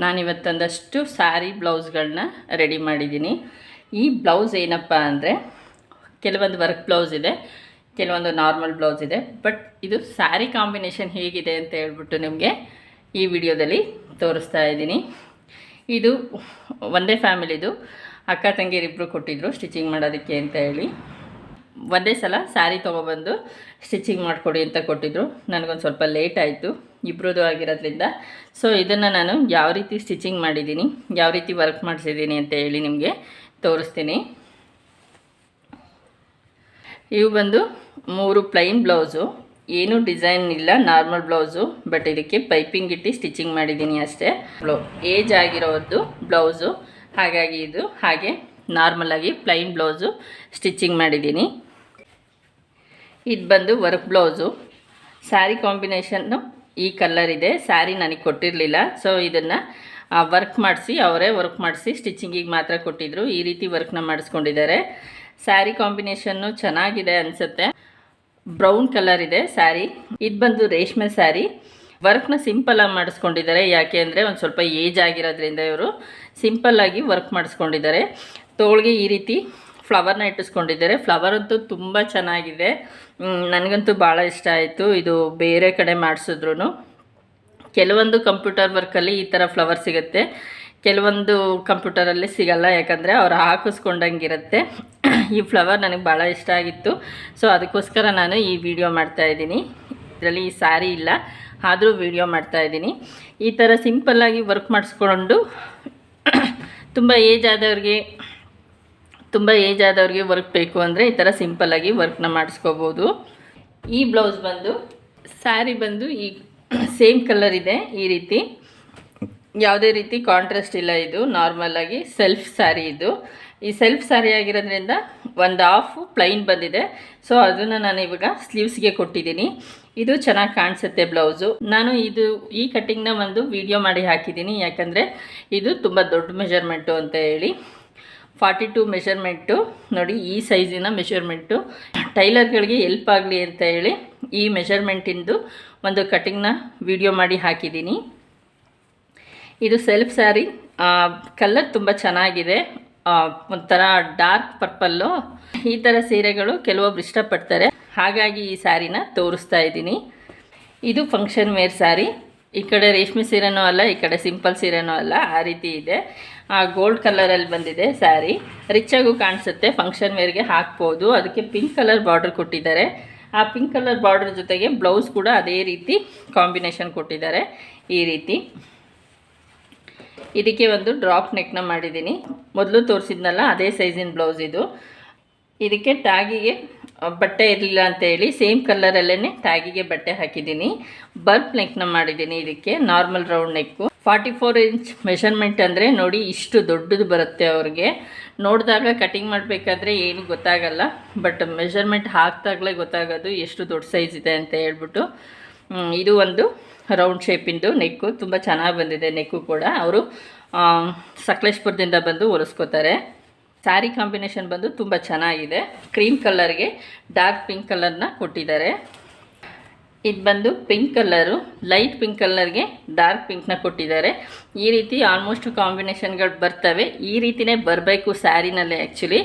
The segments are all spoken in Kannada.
ನಾನಿವತ್ತೊಂದಷ್ಟು ಸ್ಯಾರಿ ಬ್ಲೌಸ್ಗಳನ್ನ ರೆಡಿ ಮಾಡಿದ್ದೀನಿ. ಈ ಬ್ಲೌಸ್ ಏನಪ್ಪ ಅಂದರೆ ಕೆಲವೊಂದು ವರ್ಕ್ ಬ್ಲೌಸ್ ಇದೆ, ಕೆಲವೊಂದು ನಾರ್ಮಲ್ ಬ್ಲೌಸ್ ಇದೆ. ಬಟ್ ಇದು ಸ್ಯಾರಿ ಕಾಂಬಿನೇಷನ್ ಹೇಗಿದೆ ಅಂತ ಹೇಳ್ಬಿಟ್ಟು ನಿಮಗೆ ಈ ವಿಡಿಯೋದಲ್ಲಿ ತೋರಿಸ್ತಾ ಇದ್ದೀನಿ. ಇದು ಒಂದೇ ಫ್ಯಾಮಿಲಿದು, ಅಕ್ಕ ತಂಗಿಯರಿಬ್ಬರು ಕೊಟ್ಟಿದ್ದರು ಸ್ಟಿಚಿಂಗ್ ಮಾಡೋದಕ್ಕೆ ಅಂತ ಹೇಳಿ. ಒಂದೇ ಸಲ ಸ್ಯಾರಿ ತೊಗೊಬಂದು ಸ್ಟಿಚಿಂಗ್ ಮಾಡಿಕೊಡಿ ಅಂತ ಕೊಟ್ಟಿದ್ದರು. ನನಗೊಂದು ಸ್ವಲ್ಪ ಲೇಟ್ ಆಯಿತು ಇಬ್ಬರದು ಆಗಿರೋದ್ರಿಂದ. ಸೊ ಇದನ್ನು ನಾನು ಯಾವ ರೀತಿ ಸ್ಟಿಚಿಂಗ್ ಮಾಡಿದ್ದೀನಿ, ಯಾವ ರೀತಿ ವರ್ಕ್ ಮಾಡಿಸಿದ್ದೀನಿ ಅಂತ ಹೇಳಿ ನಿಮಗೆ ತೋರಿಸ್ತೀನಿ. ಇವು ಬಂದು 3 ಪ್ಲೈನ್ ಬ್ಲೌಸು, ಏನೂ ಡಿಸೈನ್ ಇಲ್ಲ, ನಾರ್ಮಲ್ ಬ್ಲೌಸು. ಬಟ್ ಇದಕ್ಕೆ ಪೈಪಿಂಗ್ ಇಟ್ಟು ಸ್ಟಿಚಿಂಗ್ ಮಾಡಿದ್ದೀನಿ ಅಷ್ಟೇ. ಏಜ್ ಆಗಿರೋದು ಬ್ಲೌಸು, ಹಾಗಾಗಿ ಇದು ಹಾಗೆ ನಾರ್ಮಲಾಗಿ ಪ್ಲೈನ್ ಬ್ಲೌಸು ಸ್ಟಿಚಿಂಗ್ ಮಾಡಿದ್ದೀನಿ. ಇದು ಬಂದು ವರ್ಕ್ ಬ್ಲೌಸು. ಸ್ಯಾರಿ ಕಾಂಬಿನೇಷನ್ನು ಈ ಕಲರ್ ಇದೆ. ಸ್ಯಾರಿ ನನಗೆ ಕೊಟ್ಟಿರಲಿಲ್ಲ, ಸೊ ಇದನ್ನು ವರ್ಕ್ ಮಾಡಿಸಿ ಅವರೇ ವರ್ಕ್ ಮಾಡಿಸಿ ಸ್ಟಿಚಿಂಗಿಗೆ ಮಾತ್ರ ಕೊಟ್ಟಿದ್ದರು. ಈ ರೀತಿ ವರ್ಕ್ನ ಮಾಡಿಸ್ಕೊಂಡಿದ್ದಾರೆ. ಸ್ಯಾರಿ ಕಾಂಬಿನೇಷನ್ನು ಚೆನ್ನಾಗಿದೆ ಅನಿಸುತ್ತೆ. ಬ್ರೌನ್ ಕಲರ್ ಇದೆ ಸ್ಯಾರಿ. ಇದು ಬಂದು ರೇಷ್ಮೆ ಸ್ಯಾರಿ. ವರ್ಕ್ನ ಸಿಂಪಲ್ಲಾಗಿ ಮಾಡಿಸ್ಕೊಂಡಿದ್ದಾರೆ. ಯಾಕೆ ಅಂದರೆ ಒಂದು ಸ್ವಲ್ಪ ಏಜ್ ಆಗಿರೋದ್ರಿಂದ ಇವರು ಸಿಂಪಲ್ಲಾಗಿ ವರ್ಕ್ ಮಾಡಿಸ್ಕೊಂಡಿದ್ದಾರೆ. ತೋಳಿಗೆ ಈ ರೀತಿ ಫ್ಲವರ್ನ ಇಟ್ಟಿಸ್ಕೊಂಡಿದ್ದಾರೆ. ಫ್ಲವರ್ ಅಂತೂ ತುಂಬ ಚೆನ್ನಾಗಿದೆ, ನನಗಂತೂ ಭಾಳ ಇಷ್ಟ ಆಯಿತು. ಇದು ಬೇರೆ ಕಡೆ ಮಾಡಿಸಿದ್ರು ಕೆಲವೊಂದು ಕಂಪ್ಯೂಟರ್ ವರ್ಕಲ್ಲಿ ಈ ಥರ ಫ್ಲವರ್ ಸಿಗುತ್ತೆ, ಕೆಲವೊಂದು ಕಂಪ್ಯೂಟರಲ್ಲಿ ಸಿಗಲ್ಲ. ಯಾಕಂದರೆ ಅವ್ರು ಹಾಕಿಸ್ಕೊಂಡಂಗಿರುತ್ತೆ. ಈ ಫ್ಲವರ್ ನನಗೆ ಭಾಳ ಇಷ್ಟ ಆಗಿತ್ತು, ಸೊ ಅದಕ್ಕೋಸ್ಕರ ನಾನು ಈ ವಿಡಿಯೋ ಮಾಡ್ತಾಯಿದ್ದೀನಿ. ಇದರಲ್ಲಿ ಈ ಸ್ಯಾರಿ ಇಲ್ಲ, ಆದರೂ ವಿಡಿಯೋ ಮಾಡ್ತಾಯಿದ್ದೀನಿ. ಈ ಥರ ಸಿಂಪಲ್ಲಾಗಿ ವರ್ಕ್ ಮಾಡಿಸ್ಕೊಂಡು ತುಂಬ ಏಜ್ ಆದವ್ರಿಗೆ ವರ್ಕ್ ಬೇಕು ಅಂದರೆ ಈ ಥರ ಸಿಂಪಲ್ಲಾಗಿ ವರ್ಕ್ನ ಮಾಡಿಸ್ಕೋಬೋದು. ಈ ಬ್ಲೌಸ್ ಬಂದು ಸ್ಯಾರಿ ಬಂದು ಈ ಸೇಮ್ ಕಲರ್ ಇದೆ. ಈ ರೀತಿ ಯಾವುದೇ ರೀತಿ ಕಾಂಟ್ರಾಸ್ಟ್ ಇಲ್ಲ. ಇದು ನಾರ್ಮಲಾಗಿ ಸೆಲ್ಫ್ ಸ್ಯಾರಿ. ಇದು ಈ ಸೆಲ್ಫ್ ಸ್ಯಾರಿ ಆಗಿರೋದ್ರಿಂದ ಒಂದು ಹಾಫು ಪ್ಲೈನ್ ಬಂದಿದೆ. ಸೊ ಅದನ್ನು ನಾನು ಇವಾಗ ಸ್ಲೀವ್ಸ್ಗೆ ಕೊಟ್ಟಿದ್ದೀನಿ. ಇದು ಚೆನ್ನಾಗಿ ಕಾಣಿಸುತ್ತೆ ಬ್ಲೌಸು. ನಾನು ಈ ಕಟ್ಟಿಂಗ್ನ ಒಂದು ವಿಡಿಯೋ ಮಾಡಿ ಹಾಕಿದ್ದೀನಿ, ಯಾಕಂದರೆ ಇದು ತುಂಬ ದೊಡ್ಡ ಮೆಷರ್ಮೆಂಟು ಅಂತ ಹೇಳಿ. 42 ಮೆಷರ್ಮೆಂಟು ನೋಡಿ, ಈ ಸೈಜಿನ ಮೆಷರ್ಮೆಂಟು ಟೈಲರ್ಗಳಿಗೆ ಎಲ್ಪ್ ಆಗಲಿ ಅಂತ ಹೇಳಿ ಈ ಮೆಷರ್ಮೆಂಟಿಂದು ಒಂದು ಕಟ್ಟಿಂಗ್ನ ವಿಡಿಯೋ ಮಾಡಿ ಹಾಕಿದ್ದೀನಿ. ಇದು ಸೆಲ್ಫ್ ಸ್ಯಾರಿ. ಕಲರ್ ತುಂಬ ಚೆನ್ನಾಗಿದೆ, ಒಂಥರ ಡಾರ್ಕ್ ಪರ್ಪಲ್ಲು. ಈ ಥರ ಸೀರೆಗಳು ಕೆಲವೊಬ್ರು ಇಷ್ಟಪಡ್ತಾರೆ, ಹಾಗಾಗಿ ಈ ಸ್ಯಾರಿನ ತೋರಿಸ್ತಾ ಇದ್ದೀನಿ. ಇದು ಫಂಕ್ಷನ್ ವೇರ್ ಸ್ಯಾರಿ. ಈ ಕಡೆ ರೇಷ್ಮೆ ಸೀರೆನೂ ಅಲ್ಲ, ಈ ಕಡೆ ಸಿಂಪಲ್ ಸೀರೆನೂ ಅಲ್ಲ, ಆ ರೀತಿ ಇದೆ. ಗೋಲ್ಡ್ ಕಲರಲ್ಲಿ ಬಂದಿದೆ ಸ್ಯಾರಿ. ರಿಚ್ಚಾಗೂ ಕಾಣಿಸುತ್ತೆ, ಫಂಕ್ಷನ್ ವೇರ್ಗೆ ಹಾಕ್ಬೋದು. ಅದಕ್ಕೆ ಪಿಂಕ್ ಕಲರ್ ಬಾರ್ಡರ್ ಕೊಟ್ಟಿದ್ದಾರೆ. ಆ ಪಿಂಕ್ ಕಲರ್ ಬಾರ್ಡರ್ ಜೊತೆಗೆ ಬ್ಲೌಸ್ ಕೂಡ ಅದೇ ರೀತಿ ಕಾಂಬಿನೇಷನ್ ಕೊಟ್ಟಿದ್ದಾರೆ. ಈ ರೀತಿ ಇದಕ್ಕೆ ಒಂದು ಡ್ರಾಪ್ ನೆಕ್ನ ಮಾಡಿದ್ದೀನಿ. ಮೊದಲು ತೋರಿಸಿದ್ನಲ್ಲ ಅದೇ ಸೈಜಿನ ಬ್ಲೌಸ್ ಇದು. ಇದಕ್ಕೆ ಟ್ಯಾಗಿಗೆ ಬಟ್ಟೆ ಇರಲಿಲ್ಲ ಅಂತೇಳಿ ಸೇಮ್ ಕಲರಲ್ಲೇ ಟ್ಯಾಗಿಗೆ ಬಟ್ಟೆ ಹಾಕಿದ್ದೀನಿ. ಬಲ್ಬ್ ನೆಕ್ನ ಮಾಡಿದ್ದೀನಿ. ಇದಕ್ಕೆ ನಾರ್ಮಲ್ ರೌಂಡ್ ನೆಕ್ಕು. 44 ಇಂಚ್ ಮೆಷರ್ಮೆಂಟ್ ಅಂದರೆ ನೋಡಿ, ಇಷ್ಟು ದೊಡ್ಡದು ಬರುತ್ತೆ. ಅವ್ರಿಗೆ ನೋಡಿದಾಗ ಕಟಿಂಗ್ ಮಾಡಬೇಕಾದ್ರೆ ಏನು ಗೊತ್ತಾಗಲ್ಲ, ಬಟ್ ಮೆಷರ್ಮೆಂಟ್ ಹಾಕಿದಾಗಲೇ ಗೊತ್ತಾಗೋದು ಎಷ್ಟು ದೊಡ್ಡ ಸೈಜ್ ಇದೆ ಅಂತ ಹೇಳ್ಬಿಟ್ಟು. ಇದು ಒಂದು ರೌಂಡ್ ಶೇಪಿಂದು ನೆಕ್ಕು, ತುಂಬ ಚೆನ್ನಾಗಿ ಬಂದಿದೆ ನೆಕ್ಕು ಕೂಡ. ಅವರು ಸಕಲೇಶ್ಪುರದಿಂದ ಬಂದು ಹೊಲಿಸ್ಕೋತಾರೆ. ಸ್ಯಾರಿ ಕಾಂಬಿನೇಷನ್ ಬಂದು ತುಂಬ ಚೆನ್ನಾಗಿದೆ. ಕ್ರೀಮ್ ಕಲರ್ಗೆ ಡಾರ್ಕ್ ಪಿಂಕ್ ಕಲರ್ನ ಕೊಟ್ಟಿದ್ದಾರೆ. ಇದು ಬಂದು ಪಿಂಕ್ ಕಲರು, ಲೈಟ್ ಪಿಂಕ್ ಕಲರ್ಗೆ ಡಾರ್ಕ್ ಪಿಂಕ್ನ ಕೊಟ್ಟಿದ್ದಾರೆ. ಈ ರೀತಿ ಆಲ್ಮೋಸ್ಟ್ ಕಾಂಬಿನೇಷನ್ಗಳು ಬರ್ತವೆ. ಈ ರೀತಿಯೇ ಬರಬೇಕು ಸ್ಯಾರಿನಲ್ಲಿ ಆ್ಯಕ್ಚುಲಿ,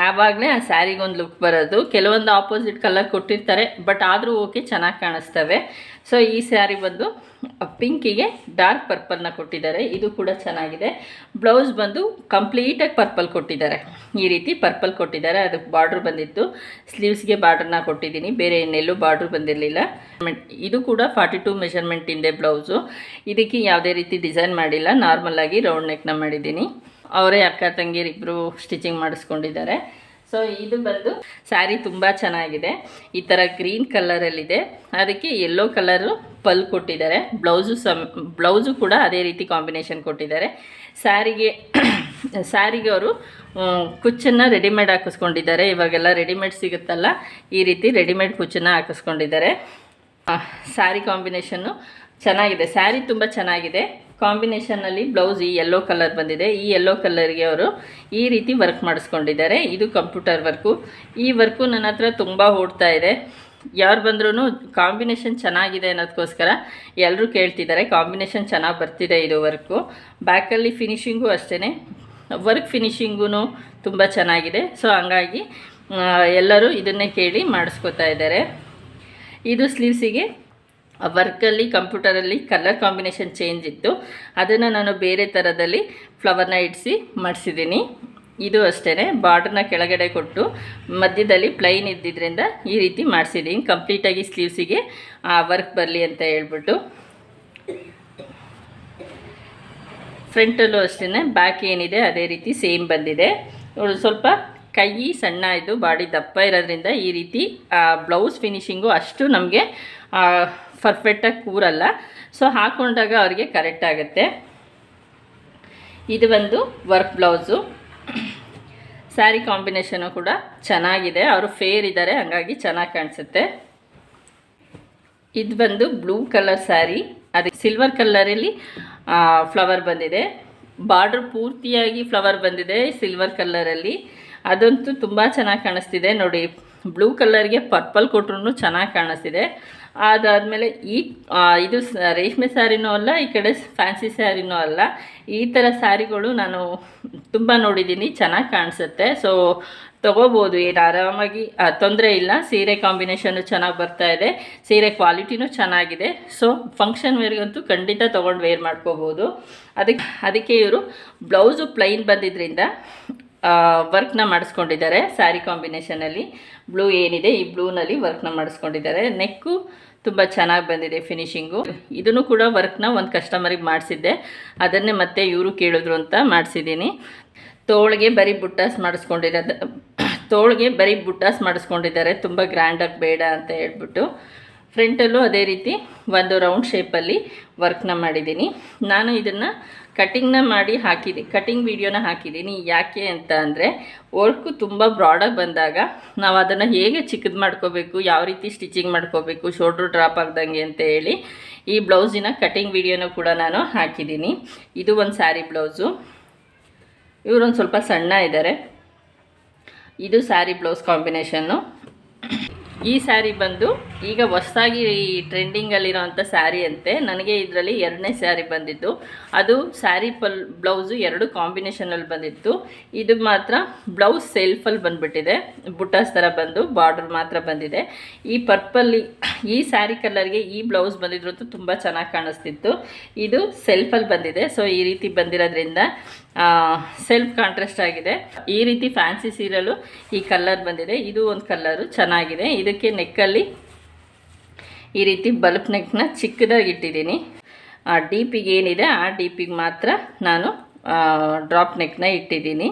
ಆವಾಗಲೇ ಆ ಸ್ಯಾರಿಗೊಂದು ಲುಕ್ ಬರೋದು. ಕೆಲವೊಂದು ಆಪೋಸಿಟ್ ಕಲರ್ ಕೊಟ್ಟಿರ್ತಾರೆ, ಬಟ್ ಆದರೂ ಓಕೆ, ಚೆನ್ನಾಗಿ ಕಾಣಿಸ್ತವೆ. ಸೊ ಈ ಸ್ಯಾರಿ ಬಂದು ಪಿಂಕಿಗೆ ಡಾರ್ಕ್ ಪರ್ಪಲ್ನ ಕೊಟ್ಟಿದ್ದಾರೆ. ಇದು ಕೂಡ ಚೆನ್ನಾಗಿದೆ. ಬ್ಲೌಸ್ ಬಂದು ಕಂಪ್ಲೀಟಾಗಿ ಪರ್ಪಲ್ ಕೊಟ್ಟಿದ್ದಾರೆ. ಈ ರೀತಿ ಪರ್ಪಲ್ ಕೊಟ್ಟಿದ್ದಾರೆ. ಅದಕ್ಕೆ ಬಾರ್ಡ್ರ್ ಬಂದಿತ್ತು. ಸ್ಲೀವ್ಸ್ಗೆ ಬಾರ್ಡ್ರನ್ನ ಕೊಟ್ಟಿದ್ದೀನಿ, ಬೇರೆ ಇನ್ನೆಲ್ಲೂ ಬಾರ್ಡ್ರ್ ಬಂದಿರಲಿಲ್ಲ. ಇದು ಕೂಡ 42 ಮೆಷರ್ಮೆಂಟಿಂದೆ ಬ್ಲೌಸು. ಇದಕ್ಕೆ ಯಾವುದೇ ರೀತಿ ಡಿಸೈನ್ ಮಾಡಿಲ್ಲ, ನಾರ್ಮಲಾಗಿ ರೌಂಡ್ ನೆಕ್ನ ಮಾಡಿದ್ದೀನಿ. ಅವರೇ ಅಕ್ಕ ತಂಗಿಯರಿಬ್ಬರು ಸ್ಟಿಚಿಂಗ್ ಮಾಡಿಸ್ಕೊಂಡಿದ್ದಾರೆ. ಸೊ ಇದು ಬಂದು ಸ್ಯಾರಿ ತುಂಬ ಚೆನ್ನಾಗಿದೆ. ಈ ಥರ ಗ್ರೀನ್ ಕಲರಲ್ಲಿದೆ, ಅದಕ್ಕೆ ಯೆಲ್ಲೋ ಕಲರು ಪಲ್ ಕೊಟ್ಟಿದ್ದಾರೆ. ಬ್ಲೌಸು ಕೂಡ ಅದೇ ರೀತಿ ಕಾಂಬಿನೇಷನ್ ಕೊಟ್ಟಿದ್ದಾರೆ. ಸ್ಯಾರಿಗೆ ಅವರು ಕುಚ್ಚನ್ನು ರೆಡಿಮೇಡ್ ಹಾಕಿಸ್ಕೊಂಡಿದ್ದಾರೆ. ಇವಾಗೆಲ್ಲ ರೆಡಿಮೇಡ್ ಸಿಗುತ್ತಲ್ಲ, ಈ ರೀತಿ ರೆಡಿಮೇಡ್ ಕುಚ್ಚನ್ನು ಹಾಕಿಸ್ಕೊಂಡಿದ್ದಾರೆ. ಸ್ಯಾರಿ ಕಾಂಬಿನೇಷನ್ನು ಚೆನ್ನಾಗಿದೆ. ಸ್ಯಾರಿ ತುಂಬ ಚೆನ್ನಾಗಿದೆ. ಕಾಂಬಿನೇಷನ್ನಲ್ಲಿ ಬ್ಲೌಸ್ ಈ ಯೆಲ್ಲೋ ಕಲರ್ ಬಂದಿದೆ. ಈ ಯೆಲ್ಲೋ ಕಲರ್ಗೆ ಅವರು ಈ ರೀತಿ ವರ್ಕ್ ಮಾಡಿಸ್ಕೊಂಡಿದ್ದಾರೆ. ಇದು ಕಂಪ್ಯೂಟರ್ ವರ್ಕು. ಈ ವರ್ಕು ನನ್ನ ಹತ್ರ ತುಂಬ ಓಡ್ತಾ ಇದೆ. ಯಾರು ಬಂದ್ರೂ ಕಾಂಬಿನೇಷನ್ ಚೆನ್ನಾಗಿದೆ ಅನ್ನೋದಕ್ಕೋಸ್ಕರ ಎಲ್ಲರೂ ಕೇಳ್ತಿದ್ದಾರೆ. ಕಾಂಬಿನೇಷನ್ ಚೆನ್ನಾಗಿ ಬರ್ತಿದೆ ಇದು ವರ್ಕು. ಬ್ಯಾಕಲ್ಲಿ ಫಿನಿಷಿಂಗು ಅಷ್ಟೇ, ವರ್ಕ್ ಫಿನಿಷಿಂಗೂ ತುಂಬ ಚೆನ್ನಾಗಿದೆ. ಸೊ ಹಂಗಾಗಿ ಎಲ್ಲರೂ ಇದನ್ನೇ ಕೇಳಿ ಮಾಡಿಸ್ಕೊತಾ ಇದ್ದಾರೆ. ಇದು ಸ್ಲೀವ್ಸಿಗೆ ವರ್ಕಲ್ಲಿ ಕಂಪ್ಯೂಟರಲ್ಲಿ ಕಲರ್ ಕಾಂಬಿನೇಷನ್ ಚೇಂಜ್ ಇತ್ತು, ಅದನ್ನು ನಾನು ಬೇರೆ ಥರದಲ್ಲಿ ಫ್ಲವರ್ನ ಇಡಿಸಿ ಮಾಡಿಸಿದ್ದೀನಿ. ಇದು ಅಷ್ಟೇ, ಬಾರ್ಡ್ರನ್ನ ಕೆಳಗಡೆ ಕೊಟ್ಟು ಮಧ್ಯದಲ್ಲಿ ಪ್ಲೈನ್ ಇದ್ದಿದ್ದರಿಂದ ಈ ರೀತಿ ಮಾಡಿಸಿದ್ದೀನಿ. ಕಂಪ್ಲೀಟಾಗಿ ಸ್ಲೀವ್ಸಿಗೆ ವರ್ಕ್ ಬರಲಿ ಅಂತ ಹೇಳ್ಬಿಟ್ಟು. ಫ್ರಂಟಲ್ಲೂ ಅಷ್ಟೇ, ಬ್ಯಾಕ್ ಏನಿದೆ ಅದೇ ರೀತಿ ಸೇಮ್ ಬಂದಿದೆ. ಸ್ವಲ್ಪ ಕೈ ಸಣ್ಣ ಇದು, ಬಾಡಿ ದಪ್ಪ ಇರೋದ್ರಿಂದ ಈ ರೀತಿ ಬ್ಲೌಸ್ ಫಿನಿಷಿಂಗು ಅಷ್ಟು ನಮಗೆ ಪರ್ಫೆಕ್ಟಾಗಿ ಕೂರಲ್ಲ. ಸೊ ಹಾಕ್ಕೊಂಡಾಗ ಅವ್ರಿಗೆ ಕರೆಕ್ಟ್ ಆಗುತ್ತೆ. ಇದು ಒಂದು ವರ್ಕ್ ಬ್ಲೌಸು. ಸ್ಯಾರಿ ಕಾಂಬಿನೇಷನು ಕೂಡ ಚೆನ್ನಾಗಿದೆ. ಅವರು ಫೇರ್ ಇದ್ದಾರೆ, ಹಂಗಾಗಿ ಚೆನ್ನಾಗಿ ಕಾಣಿಸುತ್ತೆ. ಇದು ಬಂದು ಬ್ಲೂ ಕಲರ್ ಸ್ಯಾರಿ, ಅದಕ್ಕೆ ಸಿಲ್ವರ್ ಕಲರಲ್ಲಿ ಫ್ಲವರ್ ಬಂದಿದೆ. ಬಾರ್ಡ್ರ್ ಪೂರ್ತಿಯಾಗಿ ಫ್ಲವರ್ ಬಂದಿದೆ ಸಿಲ್ವರ್ ಕಲರಲ್ಲಿ. ಅದಂತೂ ತುಂಬ ಚೆನ್ನಾಗಿ ಕಾಣಿಸ್ತಿದೆ ನೋಡಿ. ಬ್ಲೂ ಕಲರ್ಗೆ ಪರ್ಪಲ್ ಕೊಟ್ರೂ ಚೆನ್ನಾಗಿ ಕಾಣಿಸ್ತಿದೆ. ಅದಾದಮೇಲೆ ಇದು ರೇಷ್ಮೆ ಸ್ಯಾರಿನೂ ಅಲ್ಲ, ಈ ಕಡೆ ಫ್ಯಾನ್ಸಿ ಸ್ಯಾರಿನೂ ಅಲ್ಲ. ಈ ಥರ ಸ್ಯಾರಿಗಳು ನಾನು ತುಂಬ ನೋಡಿದ್ದೀನಿ, ಚೆನ್ನಾಗಿ ಕಾಣಿಸುತ್ತೆ. ಸೊ ತೊಗೋಬೋದು, ಏನು ಆರಾಮಾಗಿ ತೊಂದರೆ ಇಲ್ಲ. ಸೀರೆ ಕಾಂಬಿನೇಷನ್ನು ಚೆನ್ನಾಗಿ ಬರ್ತಾ ಇದೆ, ಸೀರೆ ಕ್ವಾಲಿಟಿನೂ ಚೆನ್ನಾಗಿದೆ. ಸೊ ಫಂಕ್ಷನ್ ವೇರ್ಗಂತೂ ಖಂಡಿತ ತೊಗೊಂಡು ವೇರ್ ಮಾಡ್ಕೋಬೋದು. ಅದಕ್ಕೆ ಇವರು ಬ್ಲೌಸು ಪ್ಲೈನ್ ಬಂದಿದ್ದರಿಂದ ವರ್ಕ್ನ ಮಾಡಿಸ್ಕೊಂಡಿದ್ದಾರೆ. ಸ್ಯಾರಿ ಕಾಂಬಿನೇಷನಲ್ಲಿ ಬ್ಲೂ ಏನಿದೆ ಈ ಬ್ಲೂನಲ್ಲಿ ವರ್ಕ್ನ ಮಾಡಿಸ್ಕೊಂಡಿದ್ದಾರೆ. ನೆಕ್ಕು ತುಂಬ ಚೆನ್ನಾಗಿ ಬಂದಿದೆ ಫಿನಿಷಿಂಗು. ಇದನ್ನು ಕೂಡ ವರ್ಕ್ನ ಒಂದು ಕಸ್ಟಮರಿಗೆ ಮಾಡಿಸಿದ್ದೆ, ಅದನ್ನೇ ಮತ್ತೆ ಇವರು ಕೇಳಿದ್ರು ಅಂತ ಮಾಡಿಸಿದ್ದೀನಿ. ತೋಳಿಗೆ ಬರೀ ಬುಟ್ಟಾಸ್ ಮಾಡಿಸ್ಕೊಂಡಿದ್ದಾರೆ, ತುಂಬ ಗ್ರ್ಯಾಂಡಾಗಿ ಬೇಡ ಅಂತ ಹೇಳ್ಬಿಟ್ಟು. ಫ್ರಂಟಲ್ಲೂ ಅದೇ ರೀತಿ ಒಂದು ರೌಂಡ್ ಶೇಪಲ್ಲಿ ವರ್ಕ್ನ ಮಾಡಿದ್ದೀನಿ. ನಾನು ಇದನ್ನು ಕಟಿಂಗ್ನ ಮಾಡಿ ಕಟಿಂಗ್ ವಿಡಿಯೋನ ಹಾಕಿದ್ದೀನಿ. ಯಾಕೆ ಅಂತ ಅಂದರೆ ವರ್ಕು ತುಂಬ ಬ್ರಾಡಾಗಿ ಬಂದಾಗ ನಾವು ಅದನ್ನು ಹೇಗೆ ಚಿಕ್ಕದು ಮಾಡ್ಕೋಬೇಕು, ಯಾವ ರೀತಿ ಸ್ಟಿಚಿಂಗ್ ಮಾಡ್ಕೋಬೇಕು ಶೋಲ್ಡ್ರು ಡ್ರಾಪ್ ಆಗ್ದಂಗೆ ಅಂತ ಹೇಳಿ ಈ ಬ್ಲೌಸಿನ ಕಟಿಂಗ್ ವಿಡಿಯೋನ ಕೂಡ ನಾನು ಹಾಕಿದ್ದೀನಿ. ಇದು ಒಂದು ಸ್ಯಾರಿ ಬ್ಲೌಸು. ಇವರೊಂದು ಸ್ವಲ್ಪ ಸಣ್ಣ ಇದ್ದಾರೆ. ಇದು ಸ್ಯಾರಿ ಬ್ಲೌಸ್ ಕಾಂಬಿನೇಷನ್ನು. ಈ ಸ್ಯಾರಿ ಬಂದು ಈಗ ಹೊಸದಾಗಿ ಟ್ರೆಂಡಿಂಗಲ್ಲಿರೋವಂಥ ಸ್ಯಾರಿ ಅಂತೆ. ನನಗೆ ಇದರಲ್ಲಿ 2ನೇ ಸ್ಯಾರಿ ಬಂದಿದ್ದು. ಅದು ಸ್ಯಾರಿ ಬ್ಲೌಸು 2 ಕಾಂಬಿನೇಷನಲ್ಲಿ ಬಂದಿತ್ತು. ಇದು ಮಾತ್ರ ಬ್ಲೌಸ್ ಸೆಲ್ಫಲ್ಲಿ ಬಂದುಬಿಟ್ಟಿದೆ, ಬುಟ್ಟಾಸ್ ಥರ ಬಂದು ಬಾರ್ಡರ್ ಮಾತ್ರ ಬಂದಿದೆ. ಈ ಸ್ಯಾರಿ ಕಲರ್ಗೆ ಈ ಬ್ಲೌಸ್ ಬಂದಿದ್ರು ತುಂಬ ಚೆನ್ನಾಗಿ ಕಾಣಿಸ್ತಿತ್ತು. ಇದು ಸೆಲ್ಫಲ್ಲಿ ಬಂದಿದೆ. ಸೊ ಈ ರೀತಿ ಬಂದಿರೋದ್ರಿಂದ ಸೆಲ್ಫ್ ಕಾಂಟ್ರಾಸ್ಟ್ ಆಗಿದೆ. ಈ ರೀತಿ ಫ್ಯಾನ್ಸಿ ಸೀರೆಲು ಈ ಕಲರ್ ಬಂದಿದೆ. ಇದು ಒಂದು ಕಲರು ಚೆನ್ನಾಗಿದೆ. ಇದಕ್ಕೆ ನೆಕ್ಕಲ್ಲಿ ಈ ರೀತಿ ಬಲ್ಪ್ ನೆಕ್ನ ಚಿಕ್ಕದಾಗಿ ಇಟ್ಟಿದ್ದೀನಿ. ಡೀಪಿಗೆ ಏನಿದೆ ಆ ಡೀಪಿಗೆ ಮಾತ್ರ ನಾನು ಡ್ರಾಪ್ ನೆಕ್ನ ಇಟ್ಟಿದ್ದೀನಿ.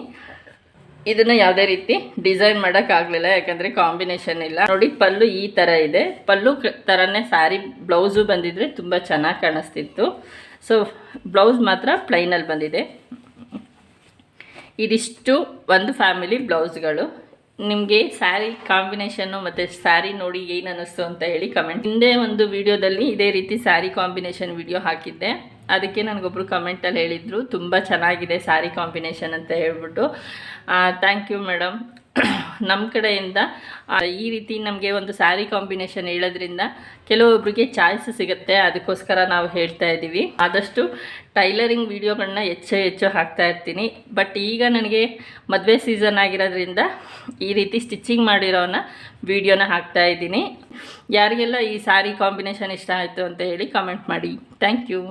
ಇದನ್ನು ಯಾವುದೇ ರೀತಿ ಡಿಸೈನ್ ಮಾಡೋಕ್ಕಾಗಲಿಲ್ಲ, ಯಾಕಂದರೆ ಕಾಂಬಿನೇಷನ್ ಇಲ್ಲ ನೋಡಿ. ಪಲ್ಲು ಈ ಥರ ಇದೆ, ಪಲ್ಲು ಥರನೇ ಸ್ಯಾರಿ ಬ್ಲೌಸು ಬಂದಿದ್ರೆ ತುಂಬ ಚೆನ್ನಾಗಿ ಕಾಣಿಸ್ತಿತ್ತು. ಸೊ ಬ್ಲೌಸ್ ಮಾತ್ರ ಪ್ಲೈನಲ್ಲಿ ಬಂದಿದೆ. ಇದಿಷ್ಟು ಒಂದು ಫ್ಯಾಮಿಲಿ ಬ್ಲೌಸ್ಗಳು. ನಿಮಗೆ ಸ್ಯಾರಿ ಕಾಂಬಿನೇಷನ್ನು ಮತ್ತು ಸ್ಯಾರಿ ನೋಡಿ ಏನು ಅನ್ನಿಸ್ತು ಅಂತ ಹೇಳಿ ಕಮೆಂಟ್. ಹಿಂದೆ ಒಂದು ವಿಡಿಯೋದಲ್ಲಿ ಇದೇ ರೀತಿ ಸ್ಯಾರಿ ಕಾಂಬಿನೇಷನ್ ವಿಡಿಯೋ ಹಾಕಿದ್ದೆ, ಅದಕ್ಕೆ ನನಗೊಬ್ಬರು ಕಮೆಂಟಲ್ಲಿ ಹೇಳಿದರು ತುಂಬ ಚೆನ್ನಾಗಿದೆ ಸ್ಯಾರಿ ಕಾಂಬಿನೇಷನ್ ಅಂತ ಹೇಳ್ಬಿಟ್ಟು. Thank you madam. ನಮ್ಮ ಕಡೆಯಿಂದ ಈ ರೀತಿ ನಮಗೆ ಒಂದು ಸ್ಯಾರಿ ಕಾಂಬಿನೇಷನ್ ಹೇಳೋದ್ರಿಂದ ಕೆಲವೊಬ್ಬರಿಗೆ ಚಾಯ್ಸ್ ಸಿಗುತ್ತೆ, ಅದಕ್ಕೋಸ್ಕರ ನಾವು ಹೇಳ್ತಾ ಇದ್ದೀವಿ. ಆದಷ್ಟು ಟೈಲರಿಂಗ್ ವಿಡಿಯೋಗಳನ್ನ ಹೆಚ್ಚು ಹಾಕ್ತಾ ಇರ್ತೀನಿ. ಬಟ್ ಈಗ ನನಗೆ ಮದುವೆ ಸೀಸನ್ ಆಗಿರೋದ್ರಿಂದ ಈ ರೀತಿ ಸ್ಟಿಚಿಂಗ್ ಮಾಡಿರೋನ ವಿಡಿಯೋನ ಹಾಕ್ತಾ ಇದ್ದೀನಿ. ಯಾರಿಗೆಲ್ಲ ಈ ಸ್ಯಾರಿ ಕಾಂಬಿನೇಷನ್ ಇಷ್ಟ ಆಯಿತು ಅಂತ ಹೇಳಿ ಕಮೆಂಟ್ ಮಾಡಿ. Thank you.